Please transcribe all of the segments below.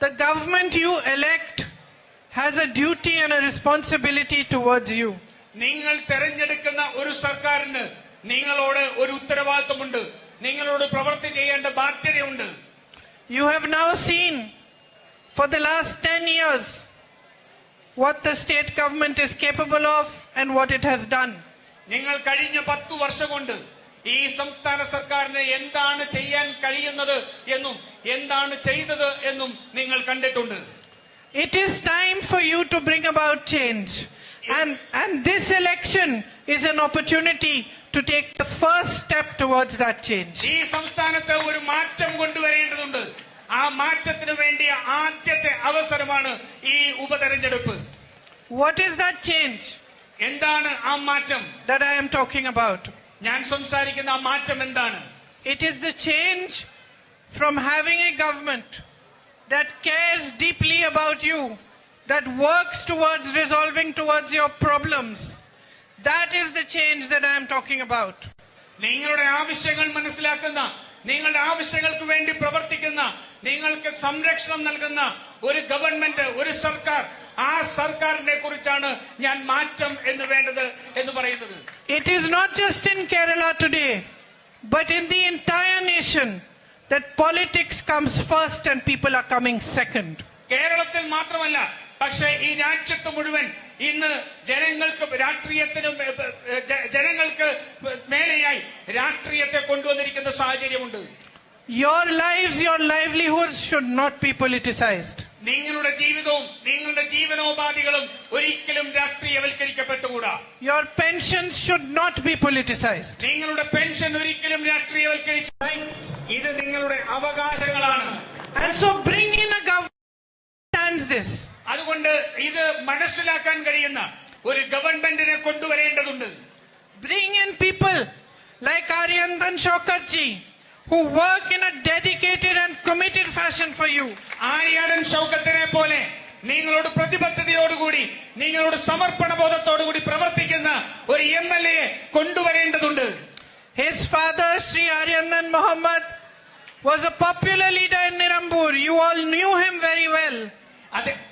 the government you elect has a duty and a responsibility towards you. നിങ്ങൾ തെരഞ്ഞെടുക്കുന്ന ഒരു സർക്കാരിന് നിങ്ങളോട് ഒരു ഉത്തരവാദിത്തമുണ്ട്, നിങ്ങളോട് പ്രവൃത്തി ചെയ്യേണ്ട ബാധ്യതയുണ്ട്. You have now seen for the last 10 years what the state government is capable of and what it has done. നിങ്ങൾ കഴിഞ്ഞ 10 വർഷം കൊണ്ട് ഈ സംസ്ഥാന സർക്കാരിന് എന്താണ് ചെയ്യാൻ കഴിയുന്നത് എന്നും എന്താണ് ചെയ്തത് എന്നും നിങ്ങൾ കണ്ടിട്ടുണ്ട്. It is time for you to bring about change, and this election is an opportunity to take the first step towards that change. ഈ സംസ്ഥാനത്ത് ഒരു മാറ്റം കൊണ്ടുവരേണ്ടതുണ്ട്. ആ മാറ്റത്തിന് വേണ്ടിയ ആദ്യത്തെ അവസരമാണ് ഈ ഉപതെരഞ്ഞെടുപ്പ്. What is that change? എന്താണ് ആ മാറ്റം that I am talking about? ഞാൻ സംസാരിക്കുന്ന ആ മാറ്റം എന്താണ്? It is the change from having a government that cares deeply about you, that works towards resolving towards your problems. That is the change that I am talking about. നിങ്ങളുടെ ആവശ്യങ്ങൾ മനസ്സിലാക്കുന്ന, നിങ്ങളുടെ ആവശ്യങ്ങൾക്ക് വേണ്ടി പ്രവർത്തിക്കുന്ന, നിങ്ങൾക്ക് സംരക്ഷണം നൽകുന്ന ഒരു ഗവൺമെന്റ്, ഒരു സർക്കാർ, ആ സർക്കാരിനെ കുറിച്ചാണ് ഞാൻ മാറ്റം എന്ന് വേണ്ടത് എന്ന് പറയുന്നത്. It is not just in Kerala today, but in the entire nation that politics comes first and people are coming second. കേരളത്തിൽ മാത്രമല്ല, പക്ഷേ ഈ രാജ്യത്ത് മുഴുവൻ ഇന്ന് ജനങ്ങൾക്ക് മേലെയായി രാഷ്ട്രീയത്തെ കൊണ്ടുവന്നിരിക്കുന്ന സാഹചര്യമുണ്ട്. Your lives, your livelihoods should not be politicized. നിങ്ങളുടെ ജീവിതവും നിങ്ങളുടെ ജീവനോപാധികളും ഒരിക്കലും രാഷ്ട്രീയവൽക്കരിക്കപ്പെട്ടുകൂടാ. Your pensions should not be politicized. നിങ്ങളുടെ പെൻഷൻ ഒരിക്കലും രാഷ്ട്രീയവൽക്കരിച്ച, ഇത് നിങ്ങളുടെ അവകാശങ്ങളാണ്. And so bring in a government that understands this. അതുകൊണ്ട് ഇത് മനസ്സിലാക്കാൻ കഴിയുന്ന ഒരു ഗവൺമെന്റിനെ കൊണ്ടുവരേണ്ടതുണ്ട്. Bring in people like Aryandan Shaukat-ji, who work in a dedicated and committed fashion for you. Aryadan ഷൗക്കത്തിനെ പോലെ നിങ്ങളോട് പ്രതിബദ്ധതയോടുകൂടി, നിങ്ങളോട് സമർപ്പണ ബോധത്തോടുകൂടി പ്രവർത്തിക്കുന്ന ഒരു MLA കൊണ്ടുവരേണ്ടതുണ്ട്. His father, Sri Aryandan Mohammed, was a popular leader in Nirambur. You all knew him very well.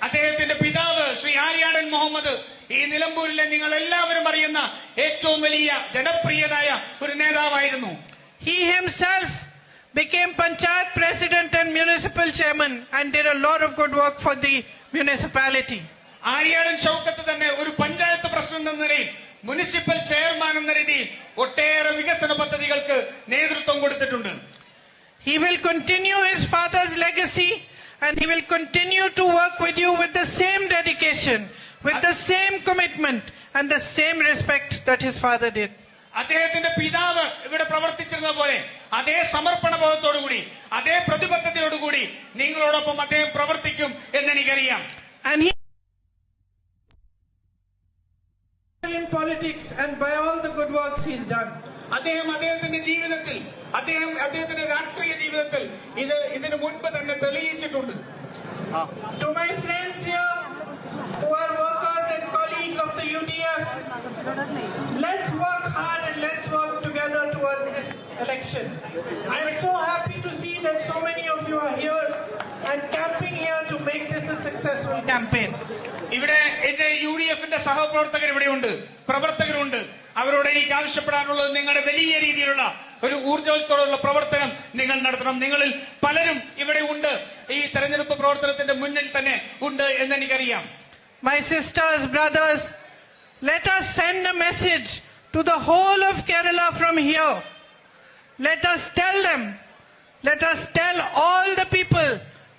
അദ്ദേഹത്തിന്റെ പിതാവ് ശ്രീ ആര്യാടൻ മുഹമ്മദ് ഈ നിലമ്പൂരിലെ നിങ്ങൾ എല്ലാവരും അറിയുന്ന ഏറ്റവും വലിയ ജനപ്രിയനായ ഒരു നേതാവായിരുന്നു. He himself became Panchayat President and Municipal Chairman and did a lot of good work for the municipality. Aryadan Shoukath തന്നെ ഒരു പഞ്ചായത്ത് പ്രസിഡന്റ് എന്ന നിലയിൽ, മുനിസിപ്പൽ ചെയർമാൻ എന്ന രീതിയിൽ ഒട്ടേറെ വികസന പദ്ധതികൾക്ക് നേതൃത്വം കൊടുത്തിട്ടുണ്ട്. He will continue his father's legacy and he will continue to work with you with the same dedication, with the same commitment and the same respect that his father did. അദ്ദേഹത്തിന്റെ പിതാവ് ഇവിടെ പ്രവർത്തിച്ചിരുന്ന പോലെ അതേ സമർപ്പണ ബോധത്തോടുകൂടി, അതേ പ്രതിബദ്ധതയോടുകൂടി നിങ്ങളോടൊപ്പം അദ്ദേഹം പ്രവർത്തിക്കും എന്നെനിക്കറിയാം. And he in politics and by all the good works he's done. അദ്ദേഹത്തിന്റെ ജീവിതത്തിൽ, അദ്ദേഹത്തിന്റെ രാഷ്ട്രീയ ജീവിതത്തിൽ ഇതിനു മുൻപ് തന്നെ തെളിയിച്ചിട്ടുണ്ട്. To my friends here who are workers and colleagues of the UDF, let's work hard and let's work together towards this election. I am so happy to see that so many of you are here and camping here to make this a successful campaign. ഇവിടെ എന്റെ UDFന്റെ സഹപ്രവർത്തകർ ഇവിടെയുണ്ട്, പ്രവർത്തകരുണ്ട്. അവരോട് എനിക്ക് ആവശ്യപ്പെടാനുള്ളത്, നിങ്ങളുടെ വലിയ രീതിയിലുള്ള ഒരു ഊർജ്ജത്തോടുള്ള പ്രവർത്തനം നിങ്ങൾ നടത്തണം. നിങ്ങളിൽ പലരും ഇവിടെ ഉണ്ട്, ഈ തെരഞ്ഞെടുപ്പ് പ്രവർത്തനത്തിന്റെ മുന്നിൽ തന്നെ ഉണ്ട് എന്നെനിക്കറിയാം. My sisters, brothers, let us send a message to the whole of Kerala from here. Let us tell them, let us tell all the people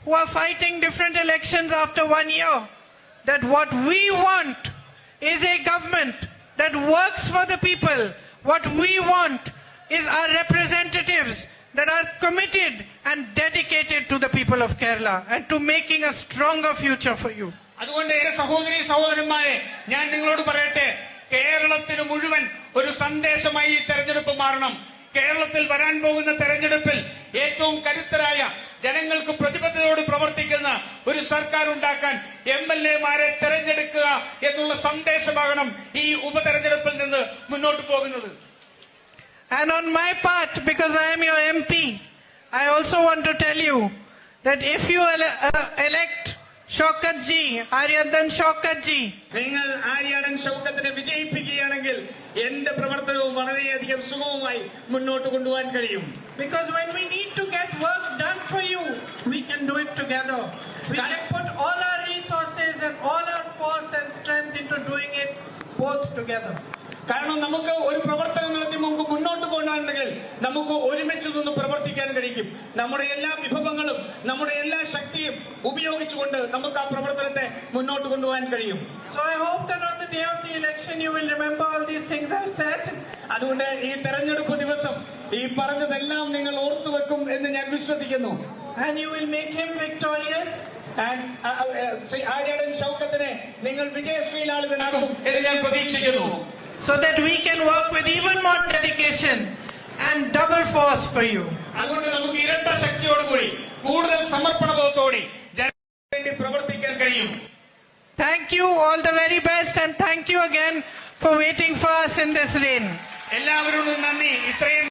who are fighting different elections after 1 year that what we want is a government that works for the people. What we want is our representatives that are committed and dedicated to the people of Kerala and to making a stronger future for you. അതുകൊണ്ട് എന്റെ സഹോദരി സഹോദരന്മാരെ, ഞാൻ നിങ്ങളോട് പറയട്ടെ, കേരളത്തിന് മുഴുവൻ ഒരു സന്ദേശമായി ഈ തെരഞ്ഞെടുപ്പ് മാറണം. കേരളത്തിൽ വരാൻ പോകുന്ന തെരഞ്ഞെടുപ്പിൽ ഏറ്റവും കരുത്തരായ, ജനങ്ങൾക്ക് പ്രതിബദ്ധതയോട് പ്രവർത്തിക്കുന്ന ഒരു സർക്കാർ ഉണ്ടാക്കാൻ MLA-മാരെ തെരഞ്ഞെടുക്കുക എന്നുള്ള സന്ദേശമാകണം ഈ ഉപതെരഞ്ഞെടുപ്പിൽ നിന്ന് മുന്നോട്ട് പോകുന്നത്. And on my part, because I am your MP, I also want to tell you that if you elect Shaukat ji, Aryadan Shaukat ji, നിങ്ങൾ ആര്യാടൻ ഷൗക്കത്തിനെ വിജയിപ്പിക്കുകയാണെങ്കിൽ എന്റെ പ്രവർത്തനവും വളരെയധികം സുഗമമായി മുന്നോട്ട് കൊണ്ടുപോകാൻ കഴിയും. because when we need to get work done for you, we can do it together. We can put all our resources and all our force and strength into doing it both together. കാരണം നമുക്ക് ഒരു പ്രവർത്തനം നടത്തി നമുക്ക് മുന്നോട്ട് പോകണമെങ്കിൽ നമുക്ക് ഒരുമിച്ച് നിന്ന് പ്രവർത്തിക്കാൻ കഴിയും. നമ്മുടെ എല്ലാ വിഭവങ്ങളും നമ്മുടെ എല്ലാ ശക്തിയും ഉപയോഗിച്ചുകൊണ്ട് നമുക്ക് ആ പ്രവർത്തനത്തെ മുന്നോട്ട് കൊണ്ടുപോകാൻ കഴിയും. So I hope that on the day of the election you will remember all these things I've said. അതുകൊണ്ട് ഈ തെരഞ്ഞെടുപ്പ് ദിവസം ഈ പറഞ്ഞതെല്ലാം നിങ്ങൾ ഓർത്തുവെക്കും എന്ന് ഞാൻ വിശ്വസിക്കുന്നു. And you will make him victorious. Shri Aryadan ഷൗക്കത്തിനെ നിങ്ങൾ വിജയശ്രീലാളിതനാകും എന്ന് ഞാൻ പ്രതീക്ഷിക്കുന്നു. So that we can work with even more dedication and double force for you. അതുകൊണ്ട് നമുക്ക് ഇരട്ട ശക്തിയോടുകൂടി കൂടുതൽ സമർപ്പണബോധത്തോടെ ജനങ്ങൾക്ക് വേണ്ടി പ്രവർത്തിക്കാൻ കഴിയും. Thank you, all the very best, and thank you again for waiting for us in this rain. എല്ലാവരോടും നന്ദി. ഇത്രയും